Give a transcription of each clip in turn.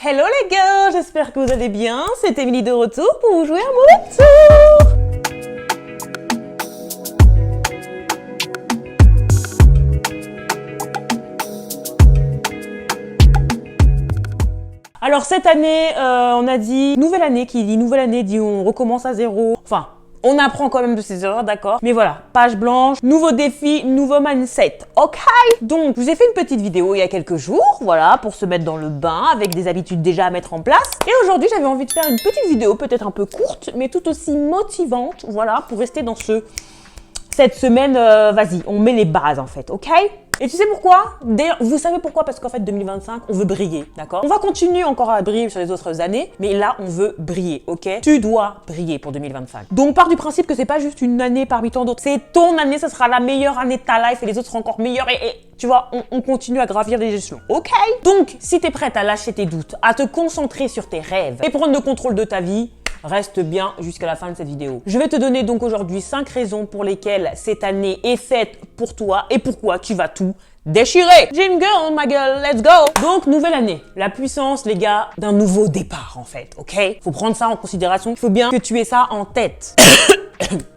Hello les gars, j'espère que vous allez bien. C'est Émilie de retour pour vous jouer à mon tour. Alors cette année, on a dit nouvelle année, qui dit nouvelle année dit on recommence à zéro. Enfin, on apprend quand même de ses erreurs, d'accord. Mais voilà, page blanche, nouveau défi, nouveau mindset, ok. Donc, je vous ai fait une petite vidéo il y a quelques jours, voilà, pour se mettre dans le bain avec des habitudes déjà à mettre en place. Et aujourd'hui, j'avais envie de faire une petite vidéo, peut-être un peu courte, mais tout aussi motivante, voilà, pour rester dans cette semaine, vas-y, on met les bases en fait, ok. Et tu sais pourquoi? D'ailleurs, vous savez pourquoi? Parce qu'en fait, 2025, on veut briller, d'accord? On va continuer encore à briller sur les autres années, mais là, on veut briller, ok? Tu dois briller pour 2025. Donc, pars du principe que c'est pas juste une année parmi tant d'autres. C'est ton année, ce sera la meilleure année de ta life et les autres seront encore meilleures et tu vois, on continue à gravir les échelons, ok? Donc, si t'es prête à lâcher tes doutes, à te concentrer sur tes rêves et prendre le contrôle de ta vie, reste bien jusqu'à la fin de cette vidéo. Je vais te donner donc aujourd'hui 5 raisons pour lesquelles cette année est faite pour toi et pourquoi tu vas tout déchirer. Jingle, ma gueule, let's go! Donc, nouvelle année. La puissance, les gars, d'un nouveau départ, en fait, ok? Faut prendre ça en considération. Il faut bien que tu aies ça en tête.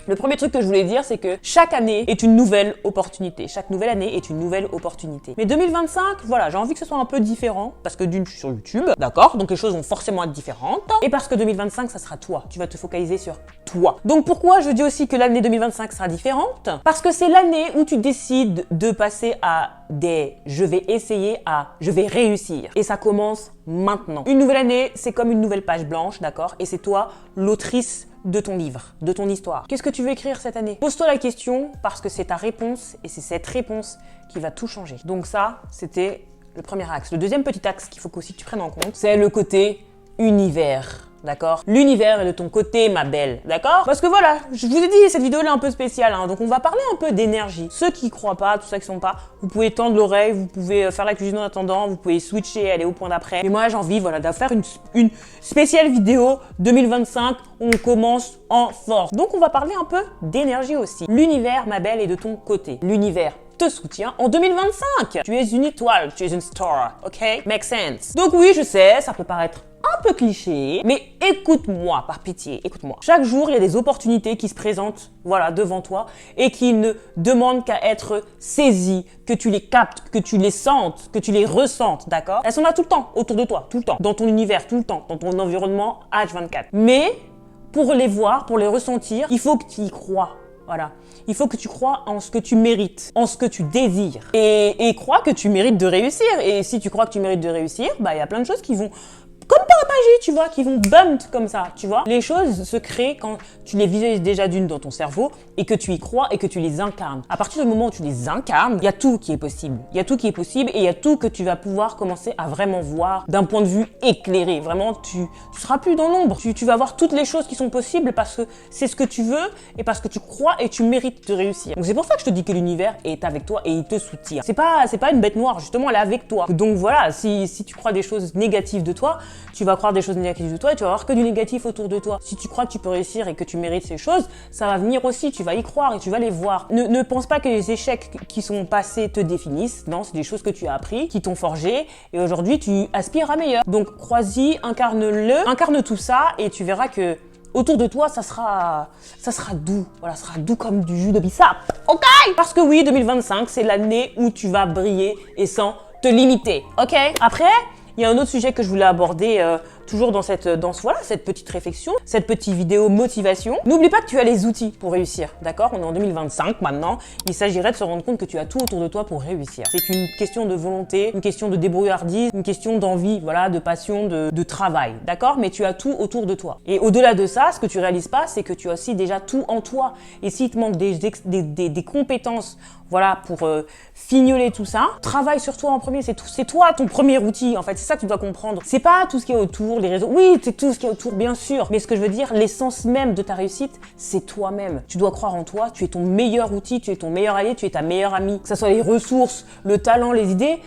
Le premier truc que je voulais dire, c'est que chaque année est une nouvelle opportunité. Chaque nouvelle année est une nouvelle opportunité. Mais 2025, voilà, j'ai envie que ce soit un peu différent parce que d'une, je suis sur YouTube, d'accord? Donc les choses vont forcément être différentes. Et parce que 2025, ça sera toi. Tu vas te focaliser sur toi. Donc pourquoi je dis aussi que l'année 2025 sera différente? Parce que c'est l'année où tu décides de passer à des je vais essayer à je vais réussir. Et ça commence maintenant. Une nouvelle année, c'est comme une nouvelle page blanche, d'accord? Et c'est toi, l'autrice de ton livre, de ton histoire. Qu'est-ce que tu veux écrire cette année? Pose-toi la question parce que c'est ta réponse et c'est cette réponse qui va tout changer. Donc ça, c'était le premier axe. Le deuxième petit axe qu'il faut qu'aussi tu prennes en compte, c'est le côté univers. D'accord? L'univers est de ton côté, ma belle. D'accord? Parce que voilà, je vous ai dit, cette vidéo elle est un peu spéciale, hein, donc on va parler un peu d'énergie. Ceux qui croient pas, tout ça qui sont pas, vous pouvez tendre l'oreille, vous pouvez faire la cuisine en attendant, vous pouvez switcher, aller au point d'après. Mais moi, j'ai envie, voilà, de faire une spéciale vidéo 2025. On commence en force. Donc, on va parler un peu d'énergie aussi. L'univers, ma belle, est de ton côté. L'univers te soutient en 2025. Tu es une étoile, tu es une star, ok? Make sense. Donc oui, je sais, ça peut paraître un peu cliché, mais écoute-moi, par pitié, écoute-moi. Chaque jour, il y a des opportunités qui se présentent, voilà, devant toi et qui ne demandent qu'à être saisies, que tu les captes, que tu les sentes, que tu les ressentes, d'accord? Elles sont là tout le temps, autour de toi, tout le temps, dans ton univers, tout le temps, dans ton environnement H24. Mais pour les voir, pour les ressentir, il faut que tu y crois. Voilà. Il faut que tu crois en ce que tu mérites, en ce que tu désires. Et crois que tu mérites de réussir. Et si tu crois que tu mérites de réussir, bah, il y a plein de choses qui vont, comme par magie, tu vois, qui vont bump comme ça, tu vois. Les choses se créent quand tu les visualises déjà d'une dans ton cerveau et que tu y crois et que tu les incarnes. À partir du moment où tu les incarnes, il y a tout qui est possible. Il y a tout qui est possible et il y a tout que tu vas pouvoir commencer à vraiment voir d'un point de vue éclairé. Vraiment, tu seras plus dans l'ombre. Tu vas voir toutes les choses qui sont possibles parce que c'est ce que tu veux et parce que tu crois et tu mérites de réussir. Donc c'est pour ça que je te dis que l'univers est avec toi et il te soutient. C'est pas une bête noire, justement, elle est avec toi. Donc voilà, si tu crois des choses négatives de toi, tu vas croire des choses négatives de toi et tu vas voir que du négatif autour de toi. Si tu crois que tu peux réussir et que tu mérites ces choses, ça va venir aussi, tu vas y croire et tu vas les voir. Ne pense pas que les échecs qui sont passés te définissent. Non, c'est des choses que tu as appris, qui t'ont forgé et aujourd'hui tu aspires à meilleur. Donc crois-y, incarne tout ça et tu verras que autour de toi, ça sera doux. Voilà, ça sera doux comme du jus de bissap. Ok? Parce que oui, 2025, c'est l'année où tu vas briller et sans te limiter. Ok? Après, il y a un autre sujet que je voulais aborder toujours dans cette petite réflexion, cette petite vidéo motivation. N'oublie pas que tu as les outils pour réussir, d'accord? On est en 2025 maintenant. Il s'agirait de se rendre compte que tu as tout autour de toi pour réussir. C'est qu'une question de volonté, une question de débrouillardise, une question d'envie, voilà, de passion, de travail, d'accord? Mais tu as tout autour de toi. Et au-delà de ça, ce que tu réalises pas, c'est que tu as aussi déjà tout en toi. Et s'il te manque des compétences, voilà, pour fignoler tout ça, travaille sur toi en premier. C'est toi ton premier outil, en fait. C'est ça que tu dois comprendre. C'est pas tout ce qui est autour, les réseaux. Oui, c'est tout ce qui est autour, bien sûr. Mais ce que je veux dire, l'essence même de ta réussite, c'est toi-même. Tu dois croire en toi. Tu es ton meilleur outil, tu es ton meilleur allié, tu es ta meilleure amie. Que ce soit les ressources, le talent, les idées.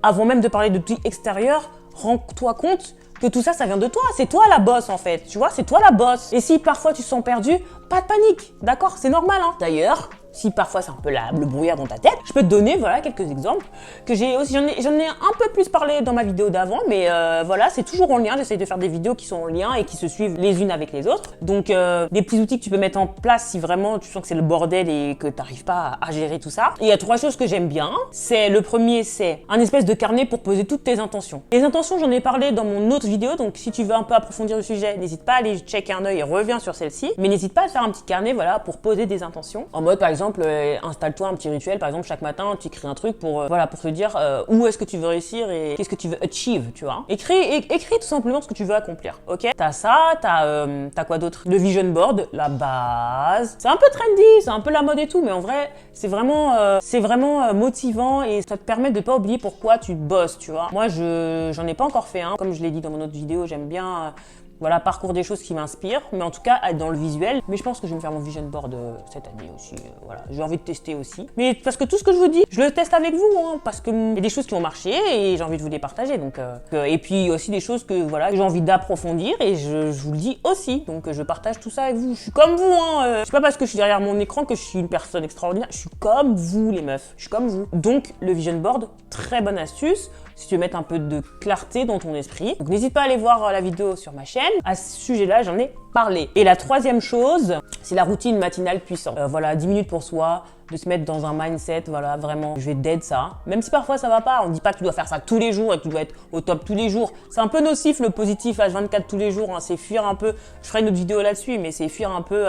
Avant même de parler de tout extérieur, rends-toi compte que tout ça, ça vient de toi. C'est toi la boss, en fait. Tu vois, c'est toi la boss. Et si parfois tu te sens perdu, pas de panique. D'accord? C'est normal, hein. D'ailleurs, si parfois c'est un peu le brouillard dans ta tête, je peux te donner voilà quelques exemples que j'ai aussi. J'en ai un peu plus parlé dans ma vidéo d'avant, mais voilà, c'est toujours en lien. J'essaie de faire des vidéos qui sont en lien et qui se suivent les unes avec les autres. Donc des petits outils que tu peux mettre en place si vraiment tu sens que c'est le bordel et que tu n'arrives pas à gérer tout ça. Il y a 3 choses que j'aime bien. C'est le premier, c'est un espèce de carnet pour poser toutes tes intentions. Les intentions, j'en ai parlé dans mon autre vidéo, donc si tu veux un peu approfondir le sujet, n'hésite pas à aller checker un œil et reviens sur celle-ci. Mais n'hésite pas à faire un petit carnet, voilà, pour poser des intentions. En mode, par exemple, installe-toi un petit rituel. Par exemple, chaque matin, tu écris un truc pour, voilà, pour te dire où est-ce que tu veux réussir et qu'est-ce que tu veux achieve, tu vois. Écris tout simplement ce que tu veux accomplir, ok? T'as ça, t'as quoi d'autre? Le vision board, la base. C'est un peu trendy, c'est un peu la mode et tout, mais en vrai, c'est vraiment motivant et ça te permet de pas oublier pourquoi tu bosses, tu vois. Moi, j'en ai pas encore fait un. Comme je l'ai dit dans mon autre vidéo, j'aime bien voilà, parcours des choses qui m'inspirent, mais en tout cas être dans le visuel. Mais je pense que je vais me faire mon vision board cette année aussi. Voilà, j'ai envie de tester aussi. Mais parce que tout ce que je vous dis, je le teste avec vous, hein, parce que y a des choses qui ont marché et j'ai envie de vous les partager. Donc, et puis aussi des choses que voilà, que j'ai envie d'approfondir et je vous le dis aussi. Donc je partage tout ça avec vous. Je suis comme vous, hein. C'est pas parce que je suis derrière mon écran que je suis une personne extraordinaire. Je suis comme vous, les meufs. Je suis comme vous. Donc le vision board, très bonne astuce. Si tu veux mettre un peu de clarté dans ton esprit. Donc n'hésite pas à aller voir la vidéo sur ma chaîne. À ce sujet-là, j'en ai parlé. Et la 3e chose, c'est la routine matinale puissante. Voilà, 10 minutes pour soi, de se mettre dans un mindset, voilà, vraiment, je vais t'aider ça. Même si parfois ça va pas, on dit pas que tu dois faire ça tous les jours et que tu dois être au top tous les jours. C'est un peu nocif le positif H24 tous les jours, hein. C'est fuir un peu, je ferai une autre vidéo là-dessus, mais c'est fuir un peu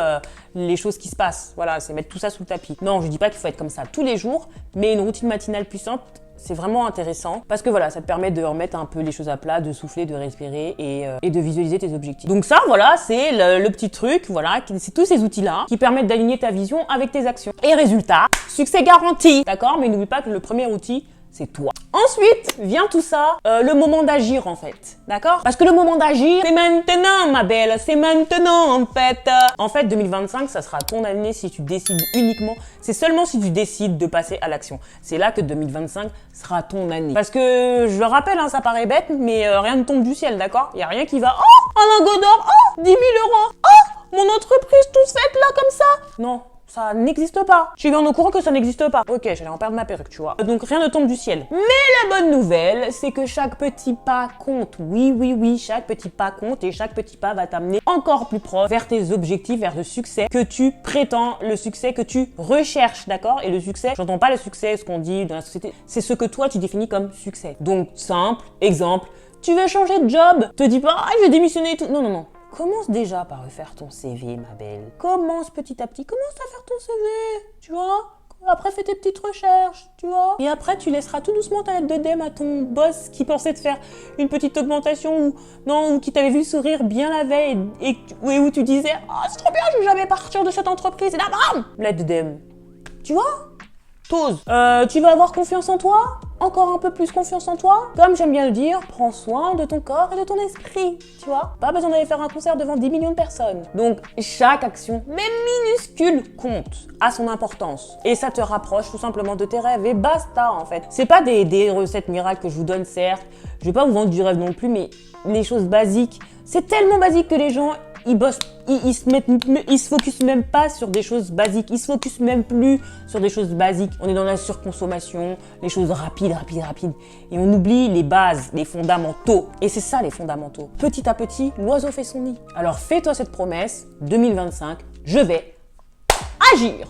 les choses qui se passent. Voilà, c'est mettre tout ça sous le tapis. Non, je dis pas qu'il faut être comme ça tous les jours, mais une routine matinale puissante, c'est vraiment intéressant parce que voilà, ça te permet de remettre un peu les choses à plat, de souffler, de respirer et de visualiser tes objectifs. Donc ça, voilà, c'est le petit truc, voilà, c'est tous ces outils-là qui permettent d'aligner ta vision avec tes actions. Et résultat, succès garanti, d'accord? Mais n'oublie pas que le premier outil, c'est toi. Ensuite, vient tout ça, le moment d'agir en fait, d'accord? Parce que le moment d'agir, c'est maintenant ma belle, c'est maintenant en fait. En fait, 2025, ça sera ton année si tu décides uniquement, c'est seulement si tu décides de passer à l'action. C'est là que 2025 sera ton année. Parce que, je le rappelle, hein, ça paraît bête, mais rien ne tombe du ciel, d'accord? Il n'y a rien qui va, oh, un lingot d'or, oh, 10 000 euros, oh, mon entreprise toute faite là comme ça. Non. Ça n'existe pas. Je suis bien au courant que ça n'existe pas. Ok, j'allais en perdre ma perruque, tu vois. Donc rien ne tombe du ciel. Mais la bonne nouvelle, c'est que chaque petit pas compte. Oui, oui, oui, chaque petit pas compte et chaque petit pas va t'amener encore plus proche vers tes objectifs, vers le succès que tu prétends, le succès que tu recherches, d'accord? Et le succès, j'entends pas le succès, ce qu'on dit dans la société, c'est ce que toi tu définis comme succès. Donc simple, exemple, tu veux changer de job, te dis pas, ah, je vais démissionner et tout. Non, non, non. Commence déjà par refaire ton CV, ma belle. Commence petit à petit. Commence à faire ton CV, tu vois. Après, fais tes petites recherches, tu vois. Et après, tu laisseras tout doucement ta lettre de dème à ton boss qui pensait te faire une petite augmentation ou non, ou qui t'avait vu sourire bien la veille et où tu disais « Ah, c'est trop bien, je vais jamais partir de cette entreprise. » Et là, bam, lettre de dème. Tu vois? T'oses. Tu vas avoir confiance en toi? Encore un peu plus confiance en toi? Comme j'aime bien le dire, prends soin de ton corps et de ton esprit, tu vois? Pas besoin d'aller faire un concert devant 10 millions de personnes. Donc, chaque action, même minuscule, compte, a son importance. Et ça te rapproche tout simplement de tes rêves et basta, en fait. C'est pas des recettes miracles que je vous donne, certes. Je vais pas vous vendre du rêve non plus, mais les choses basiques, c'est tellement basique que les gens, ils bossent, ils se focusent même pas sur des choses basiques. Ils se focusent même plus sur des choses basiques. On est dans la surconsommation, les choses rapides. Et on oublie les bases, les fondamentaux. Et c'est ça les fondamentaux. Petit à petit, l'oiseau fait son nid. Alors fais-toi cette promesse, 2025, je vais agir.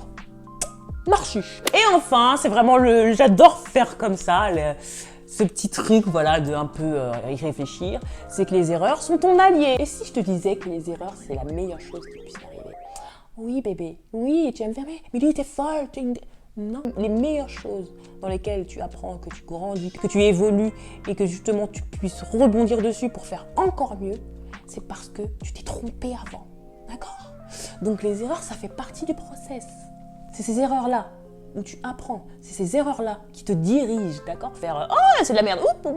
Marchu. Et enfin, c'est vraiment j'adore faire comme ça, ce petit truc, voilà, de un peu y réfléchir, c'est que les erreurs sont ton allié. Et si je te disais que les erreurs, c'est la meilleure chose qui puisse arriver? Oui, bébé, oui, tu vas me faire, mais lui, t'es folle, Non, les meilleures choses dans lesquelles tu apprends, que tu grandis, que tu évolues et que justement tu puisses rebondir dessus pour faire encore mieux, c'est parce que tu t'es trompé avant, d'accord? Donc les erreurs, ça fait partie du process. C'est ces erreurs-là où tu apprends. C'est ces erreurs-là qui te dirigent, d'accord? Faire « Oh, c'est de la merde. Oh,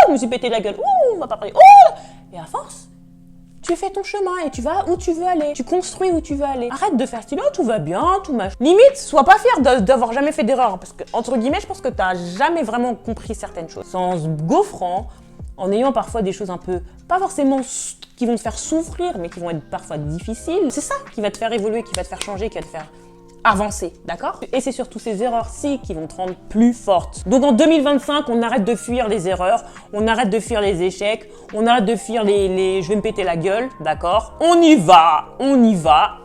je me suis pété la gueule. Oh, on va pas parler. Oh !» Et à force, tu fais ton chemin et tu vas où tu veux aller. Tu construis où tu veux aller. Arrête de faire style « Oh, tout va bien, tout machin. » Limite, sois pas fier d'avoir jamais fait d'erreur. Parce que, entre guillemets, je pense que t'as jamais vraiment compris certaines choses. Sans se gaufrant, en ayant parfois des choses un peu, pas forcément qui vont te faire souffrir, mais qui vont être parfois difficiles. C'est ça qui va te faire évoluer, qui va te faire changer, qui va te faire avancer, d'accord? Et c'est surtout ces erreurs-ci qui vont te rendre plus forte. Donc en 2025, on arrête de fuir les erreurs, on arrête de fuir les échecs, on arrête de fuir les je vais me péter la gueule, d'accord? On y va,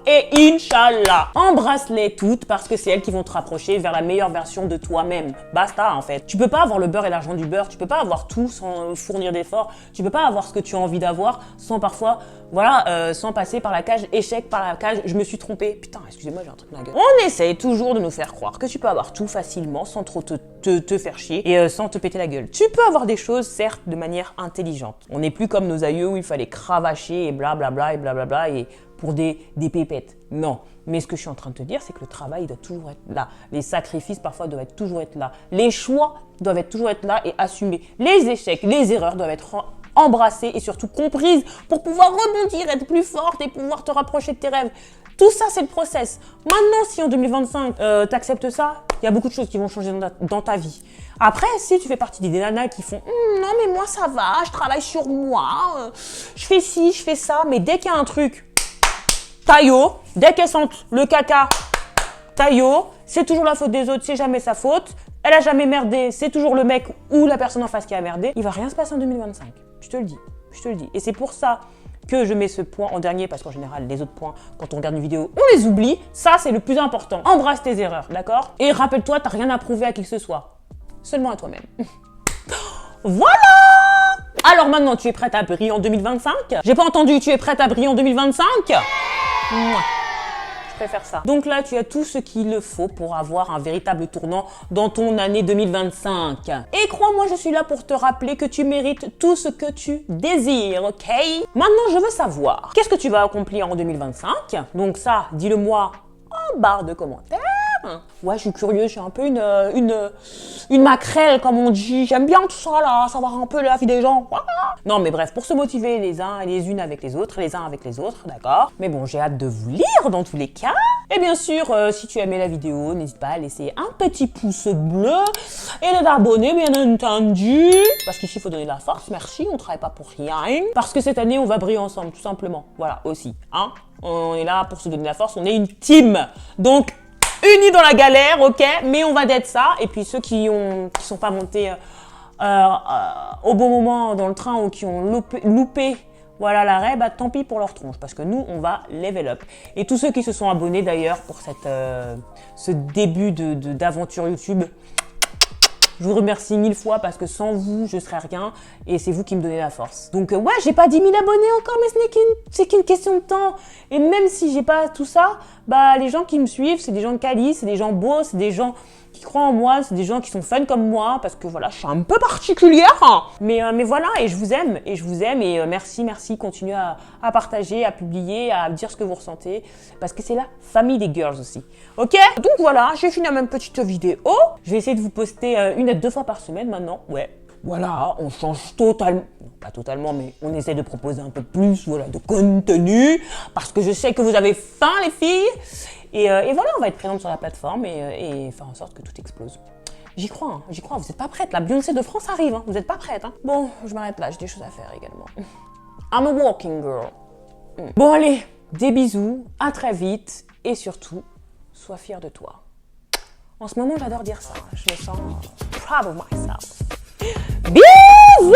et Inch'Allah, embrasse-les toutes parce que c'est elles qui vont te rapprocher vers la meilleure version de toi-même. Basta en fait. Tu peux pas avoir le beurre et l'argent du beurre, tu peux pas avoir tout sans fournir d'efforts, tu peux pas avoir ce que tu as envie d'avoir sans parfois, voilà, sans passer par la cage échec, par la cage je me suis trompé. Putain, excusez-moi, j'ai un truc dans la gueule. On essaye toujours de nous faire croire que tu peux avoir tout facilement sans trop te faire chier et sans te péter la gueule. Tu peux avoir des choses, certes, de manière intelligente. On n'est plus comme nos aïeux où il fallait cravacher et blablabla et blablabla et pour des pépettes. Non. Mais ce que je suis en train de te dire, c'est que le travail doit toujours être là. Les sacrifices, parfois, doivent toujours être là. Les choix doivent toujours être là et assumés. Les échecs, les erreurs doivent être embrassées et surtout comprises pour pouvoir rebondir, être plus forte et pouvoir te rapprocher de tes rêves. Tout ça, c'est le process. Maintenant, si en 2025, tu acceptes ça, il y a beaucoup de choses qui vont changer dans ta vie. Après, si tu fais partie des nanas qui font non, mais moi, ça va, je travaille sur moi, je fais ci, je fais ça, mais dès qu'il y a un truc, taillot, dès qu'elle sent le caca, taillot, c'est toujours la faute des autres, c'est jamais sa faute. Elle a jamais merdé, c'est toujours le mec ou la personne en face qui a merdé. Il va rien se passer en 2025. Je te le dis, je te le dis. Et c'est pour ça que je mets ce point en dernier, parce qu'en général, les autres points, quand on regarde une vidéo, on les oublie. Ça, c'est le plus important. Embrasse tes erreurs, d'accord? Et rappelle-toi, t'as rien à prouver à qui que ce soit. Seulement à toi-même. Voilà! Alors maintenant, tu es prête à briller en 2025? J'ai pas entendu, tu es prête à briller en 2025? Mouah. Je préfère ça. Donc là, tu as tout ce qu'il faut pour avoir un véritable tournant dans ton année 2025. Et crois-moi, je suis là pour te rappeler que tu mérites tout ce que tu désires, ok? Maintenant, je veux savoir, qu'est-ce que tu vas accomplir en 2025? Donc ça, dis-le moi en barre de commentaires. Ouais, je suis curieuse, je suis un peu une maquerelle, comme on dit. J'aime bien tout ça, là, savoir un peu la vie des gens. Non, mais bref, pour se motiver les uns et les unes avec les autres, d'accord? Mais bon, j'ai hâte de vous lire dans tous les cas. Et bien sûr, si tu as aimé la vidéo, n'hésite pas à laisser un petit pouce bleu et de t'abonner, bien entendu. Parce qu'ici, il faut donner de la force. Merci, on travaille pas pour rien. Parce que cette année, on va briller ensemble, tout simplement. Voilà, aussi, hein? On est là pour se donner de la force, on est une team. Donc, unis dans la galère, ok, mais on va d'être ça. Et puis ceux qui sont pas montés au bon moment dans le train ou qui ont loupé voilà l'arrêt, bah tant pis pour leur tronche, parce que nous, on va level up. Et tous ceux qui se sont abonnés d'ailleurs pour ce début d'aventure YouTube, je vous remercie 1000 fois parce que sans vous, je serais rien et c'est vous qui me donnez la force. Donc ouais, j'ai pas 10 000 abonnés encore, mais c'est qu'une question de temps. Et même si j'ai pas tout ça, bah les gens qui me suivent, c'est des gens de quali, c'est des gens beaux, c'est des gens qui croient en moi, c'est des gens qui sont fun comme moi parce que voilà, je suis un peu particulière. Mais voilà, et je vous aime, et merci, continuez à partager, à publier, à dire ce que vous ressentez parce que c'est la famille des girls aussi. Ok? Donc voilà, j'ai fini ma petite vidéo. Je vais essayer de vous poster 1 à 2 fois par semaine maintenant. Ouais. Voilà, on change totalement, pas totalement, mais on essaie de proposer un peu plus, voilà, de contenu, parce que je sais que vous avez faim, les filles. Et voilà, on va être présente sur la plateforme et faire en sorte que tout explose. J'y crois, vous n'êtes pas prêtes. La Beyoncé de France arrive, hein. Vous n'êtes pas prêtes. Hein. Bon, je m'arrête là, j'ai des choses à faire également. I'm a walking girl. Bon, allez, des bisous, à très vite, et surtout, sois fière de toi. En ce moment, j'adore dire ça. Je me sens proud of myself. Bisous!